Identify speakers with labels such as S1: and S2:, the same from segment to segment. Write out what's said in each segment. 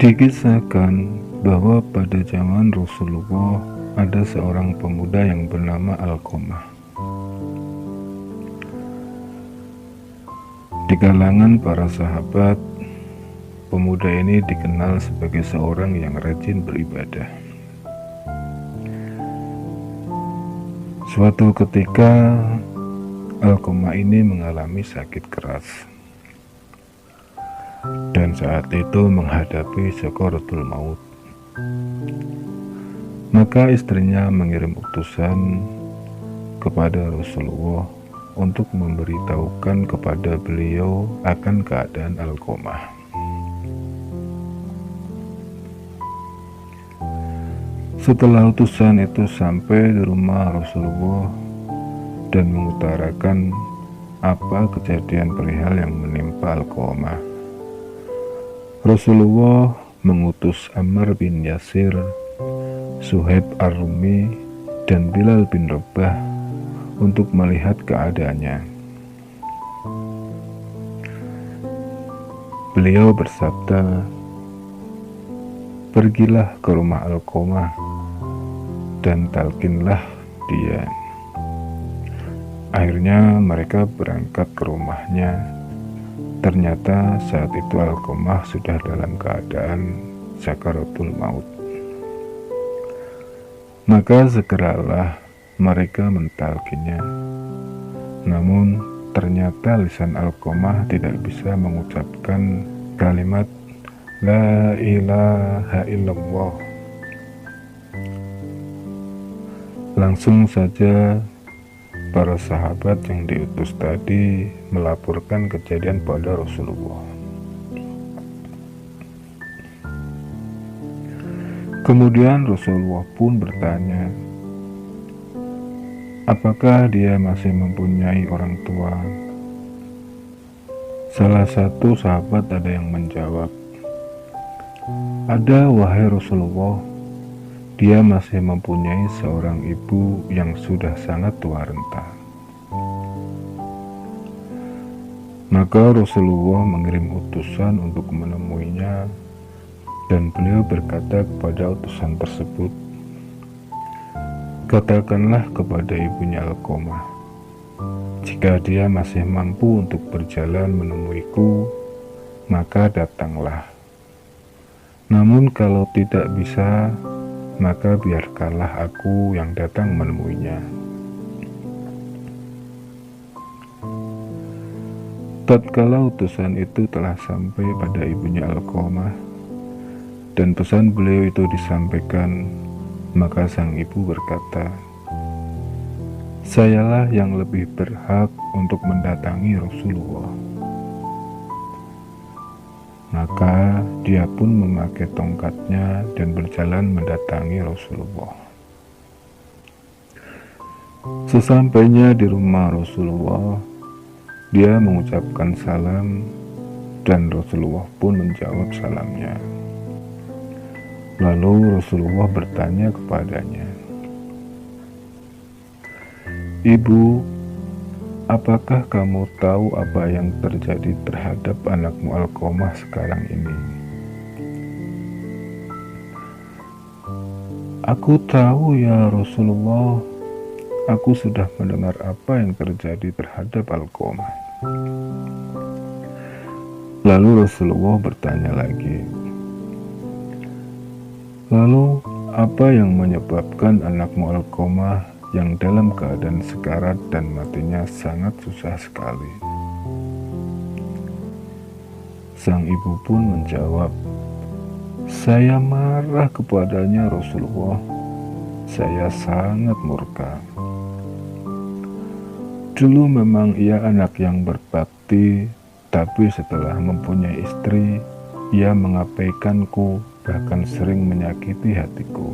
S1: Dikisahkan bahwa pada zaman Rasulullah ada seorang pemuda yang bernama Alqamah. Di kalangan para sahabat, pemuda ini dikenal sebagai seorang yang rajin beribadah. Suatu ketika, Alqamah ini mengalami sakit keras. Dan saat itu menghadapi sakaratul maut. Maka istrinya mengirim utusan kepada Rasulullah untuk memberitahukan kepada beliau akan keadaan Alqamah. Setelah utusan itu sampai di rumah Rasulullah dan mengutarakan apa kejadian perihal yang menimpa Alqamah, Rasulullah mengutus Ammar bin Yasir, Suhaib Ar-Rumi, dan Bilal bin Rabah untuk melihat keadaannya. Beliau bersabda, "Pergilah ke rumah Alqamah dan talkinlah dia." Akhirnya mereka berangkat ke rumahnya. Ternyata saat itu Alqamah sudah dalam keadaan sakaratul maut. Maka segeralah mereka mentalkinnya. Namun ternyata lisan Alqamah tidak bisa mengucapkan kalimat La ilaha illallah. Langsung saja para sahabat yang diutus tadi melaporkan kejadian pada Rasulullah. Kemudian Rasulullah pun bertanya, apakah dia masih mempunyai orang tua? Salah satu sahabat ada yang menjawab, ada wahai Rasulullah. Dia masih mempunyai seorang ibu yang sudah sangat tua renta. Maka Rasulullah mengirim utusan untuk menemuinya, dan beliau berkata kepada utusan tersebut, katakanlah kepada ibunya Alqamah, jika dia masih mampu untuk berjalan menemuiku, maka datanglah. Namun kalau tidak bisa, maka biarkanlah aku yang datang menemuinya. Tatkala utusan itu telah sampai pada ibunya Alqamah dan pesan beliau itu disampaikan, maka sang ibu berkata, sayalah yang lebih berhak untuk mendatangi Rasulullah. Maka dia pun memakai tongkatnya dan berjalan mendatangi Rasulullah. Sesampainya di rumah Rasulullah, dia mengucapkan salam dan Rasulullah pun menjawab salamnya. Lalu Rasulullah bertanya kepadanya, Ibu, apakah kamu tahu apa yang terjadi terhadap anakmu Alqamah sekarang ini? Aku tahu ya Rasulullah, aku sudah mendengar apa yang terjadi terhadap Alqamah. Lalu Rasulullah bertanya lagi, lalu apa yang menyebabkan anakmu Alqamah yang dalam keadaan sekarat dan matinya sangat susah sekali? Sang ibu pun menjawab, saya marah kepadanya Rasulullah, saya sangat murka. Dulu memang ia anak yang berbakti, tapi setelah mempunyai istri, ia mengabaikanku, bahkan sering menyakiti hatiku.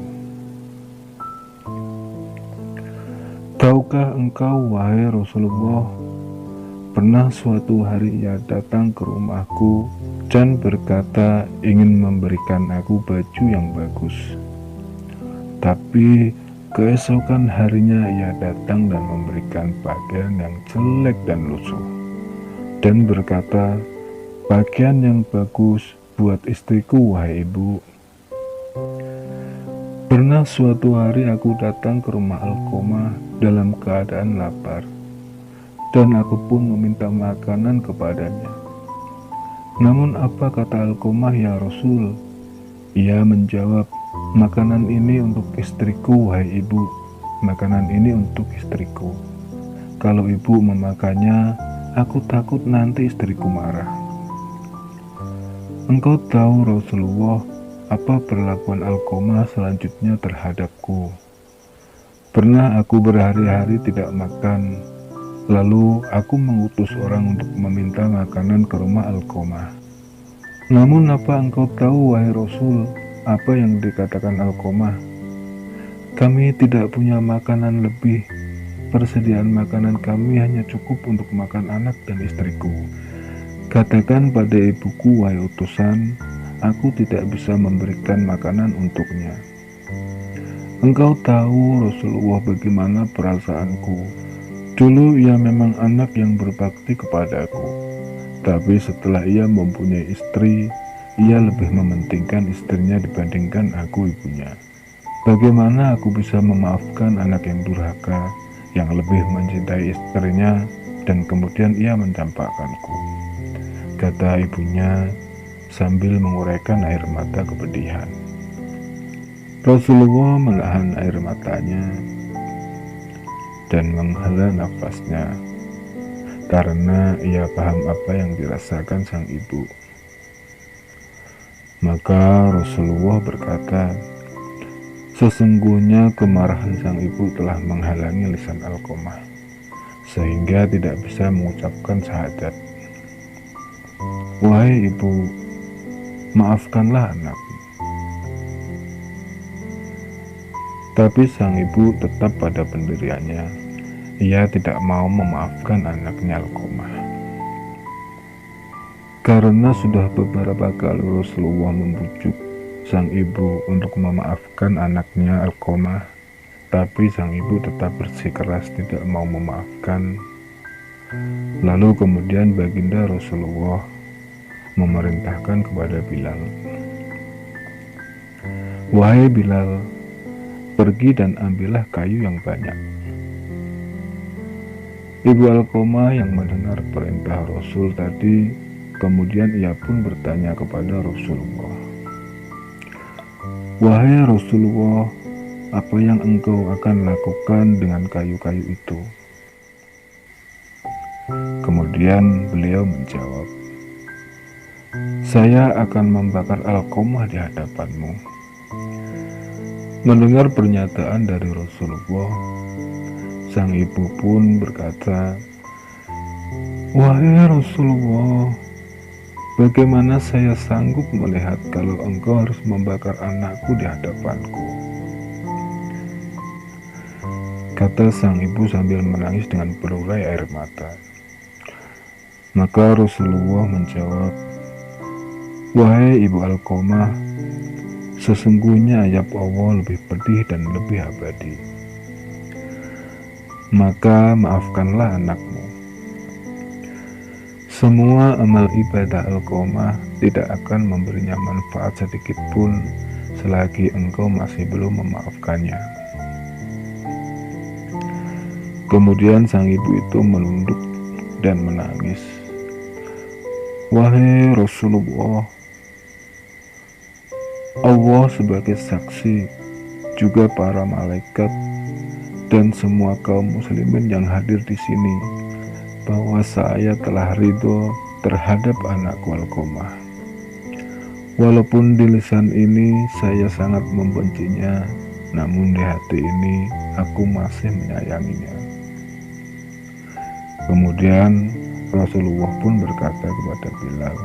S1: Tahukah engkau, wahai Rasulullah, pernah suatu hari ia datang ke rumahku dan berkata ingin memberikan aku baju yang bagus. Tapi keesokan harinya ia datang dan memberikan pakaian yang jelek dan lusuh, dan berkata, pakaian yang bagus buat istriku, wahai ibu. Pernah suatu hari aku datang ke rumah Alkomah dalam keadaan lapar, dan aku pun meminta makanan kepadanya. Namun apa kata Alkomah, ya Rasul? Ia menjawab, makanan ini untuk istriku, wahai ibu. Makanan ini untuk istriku. Kalau ibu memakannya, aku takut nanti istriku marah. Engkau tahu Rasulullah apa perlakuan Alkomah selanjutnya terhadapku. Pernah aku berhari-hari tidak makan, lalu aku mengutus orang untuk meminta makanan ke rumah Alkomah. Namun apa engkau tahu, wahai Rasul, apa yang dikatakan Alkomah? Kami tidak punya makanan lebih. Persediaan makanan kami hanya cukup untuk makan anak dan istriku. Katakan pada ibuku, wahai utusan, aku tidak bisa memberikan makanan untuknya. Engkau tahu Rasulullah bagaimana perasaanku. Dulu ia memang anak yang berbakti kepadaku, tapi setelah ia mempunyai istri, ia lebih mementingkan istrinya dibandingkan aku, ibunya. Bagaimana aku bisa memaafkan anak yang durhaka, yang lebih mencintai istrinya, dan kemudian ia mencampakkanku? Kata ibunya sambil menguraikan air mata kepedihan. Rasulullah menahan air matanya dan menghela nafasnya karena ia paham apa yang dirasakan sang ibu. Maka Rasulullah berkata, sesungguhnya kemarahan sang ibu telah menghalangi lisan Alkomah sehingga tidak bisa mengucapkan syahadat. Wahai ibu, maafkanlah anakmu. Tapi sang ibu tetap pada pendiriannya. Ia tidak mau memaafkan anaknya Alkomah. Karena sudah beberapa kali Rasulullah membujuk sang ibu untuk memaafkan anaknya Alkomah, tapi sang ibu tetap bersikeras tidak mau memaafkan. Lalu kemudian baginda Rasulullah memerintahkan kepada Bilal, wahai Bilal, pergi dan ambillah kayu yang banyak. Ibu Alkomah yang mendengar perintah Rasul tadi, kemudian ia pun bertanya kepada Rasulullah, wahai Rasulullah, apa yang engkau akan lakukan dengan kayu-kayu itu? Kemudian beliau menjawab, saya akan membakar Alkomah di hadapanmu. Mendengar pernyataan dari Rasulullah, sang ibu pun berkata, wahai Rasulullah, bagaimana saya sanggup melihat kalau engkau harus membakar anakku di hadapanku? Kata sang ibu sambil menangis dengan berurai air mata. Maka Rasulullah menjawab, wahai ibu Alkomah, sesungguhnya azab Allah lebih pedih dan lebih abadi. Maka maafkanlah anakmu. Semua amal ibadah Alkomah tidak akan memberinya manfaat sedikit pun selagi engkau masih belum memaafkannya. Kemudian sang ibu itu menunduk dan menangis. Wahai Rasulullah, Allah sebagai saksi, juga para malaikat dan semua kaum muslimin yang hadir di sini, bahwa saya telah ridho terhadap anakku Alkomah. Walaupun di lisan ini saya sangat membencinya, namun di hati ini aku masih menyayanginya. Kemudian Rasulullah pun berkata kepada Bilal,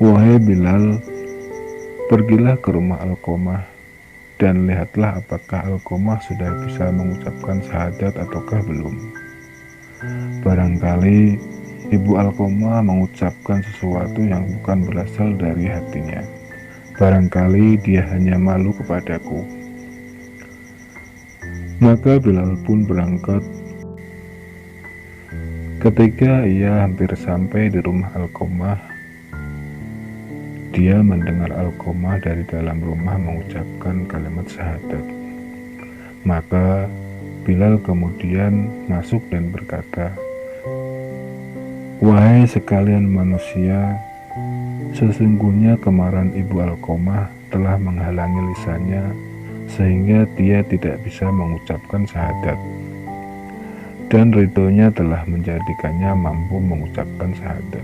S1: wahai Bilal, pergilah ke rumah Alkomah dan lihatlah apakah Alkomah sudah bisa mengucapkan syahadat ataukah belum. Barangkali ibu Alkomah mengucapkan sesuatu yang bukan berasal dari hatinya. Barangkali dia hanya malu kepadaku. Maka Bilal pun berangkat. Ketika ia hampir sampai di rumah Alkomah, dia mendengar Alqomah dari dalam rumah mengucapkan kalimat syahadat. Maka Bilal kemudian masuk dan berkata, "Wahai sekalian manusia, sesungguhnya kemarahan ibu Alqomah telah menghalangi lisannya sehingga dia tidak bisa mengucapkan syahadat, dan ridhonya telah menjadikannya mampu mengucapkan syahadat."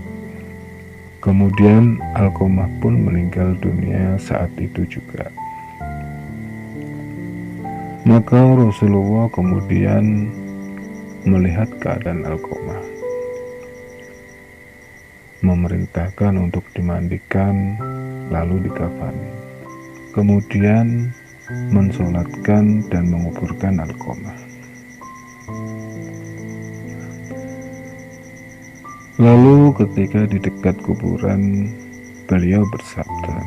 S1: Kemudian Alqomah pun meninggal dunia saat itu juga. Maka Rasulullah kemudian melihat keadaan Alqomah, memerintahkan untuk dimandikan lalu dikafani, kemudian mensolatkan dan menguburkan Alqomah. Lalu ketika di dekat kuburan, beliau bersabda,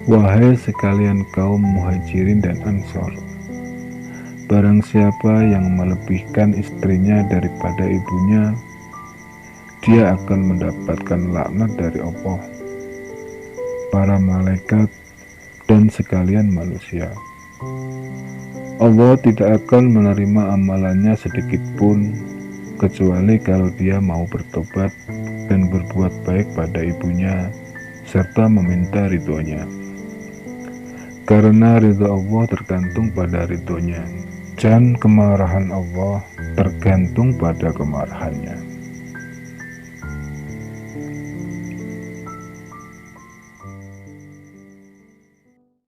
S1: "Wahai sekalian kaum Muhajirin dan Ansor, barang siapa yang melebihkan istrinya daripada ibunya, dia akan mendapatkan laknat dari Allah, para malaikat, dan sekalian manusia. Allah tidak akan menerima amalannya sedikit pun, kecuali kalau dia mau bertobat dan berbuat baik pada ibunya, serta meminta ridhonya. Karena ridho Allah tergantung pada ridhonya, dan kemarahan Allah tergantung pada kemarahannya."